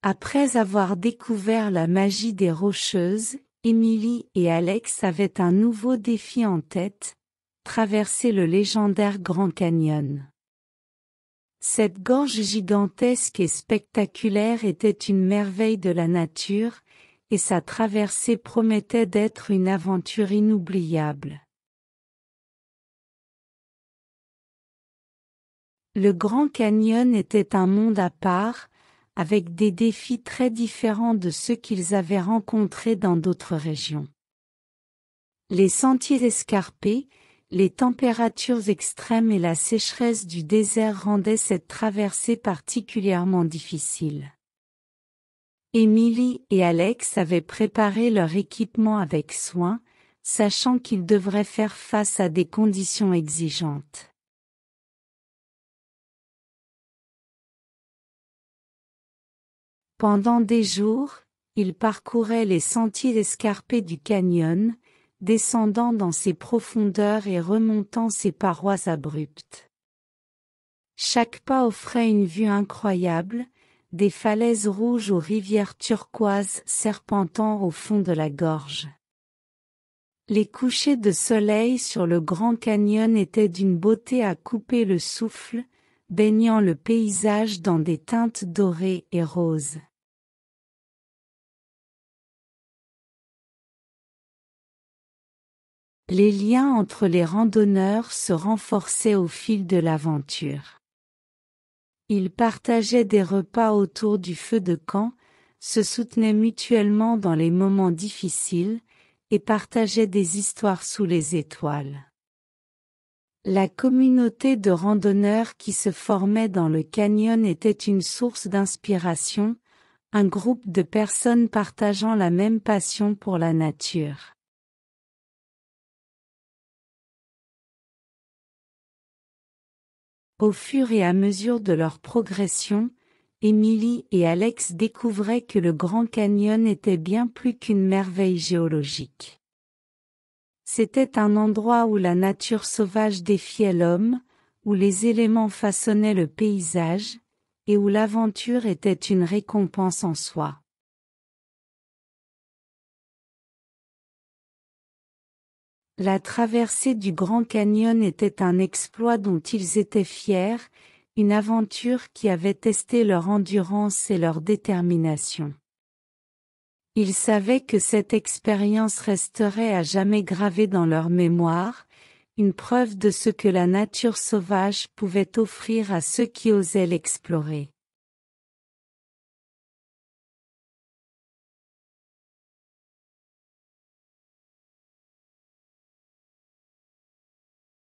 Après avoir découvert la magie des Rocheuses, Emily et Alex avaient un nouveau défi en tête, traverser le légendaire Grand Canyon. Cette gorge gigantesque et spectaculaire était une merveille de la nature, et sa traversée promettait d'être une aventure inoubliable. Le Grand Canyon était un monde à part, avec des défis très différents de ceux qu'ils avaient rencontrés dans d'autres régions. Les sentiers escarpés, les températures extrêmes et la sécheresse du désert rendaient cette traversée particulièrement difficile. Emily et Alex avaient préparé leur équipement avec soin, sachant qu'ils devraient faire face à des conditions exigeantes. Pendant des jours, ils parcouraient les sentiers escarpés du canyon, descendant dans ses profondeurs et remontant ses parois abruptes. Chaque pas offrait une vue incroyable, des falaises rouges aux rivières turquoises serpentant au fond de la gorge. Les couchers de soleil sur le Grand Canyon étaient d'une beauté à couper le souffle, baignant le paysage dans des teintes dorées et roses. Les liens entre les randonneurs se renforçaient au fil de l'aventure. Ils partageaient des repas autour du feu de camp, se soutenaient mutuellement dans les moments difficiles, et partageaient des histoires sous les étoiles. La communauté de randonneurs qui se formait dans le canyon était une source d'inspiration, un groupe de personnes partageant la même passion pour la nature. Au fur et à mesure de leur progression, Emily et Alex découvraient que le Grand Canyon était bien plus qu'une merveille géologique. C'était un endroit où la nature sauvage défiait l'homme, où les éléments façonnaient le paysage, et où l'aventure était une récompense en soi. La traversée du Grand Canyon était un exploit dont ils étaient fiers, une aventure qui avait testé leur endurance et leur détermination. Ils savaient que cette expérience resterait à jamais gravée dans leur mémoire, une preuve de ce que la nature sauvage pouvait offrir à ceux qui osaient l'explorer.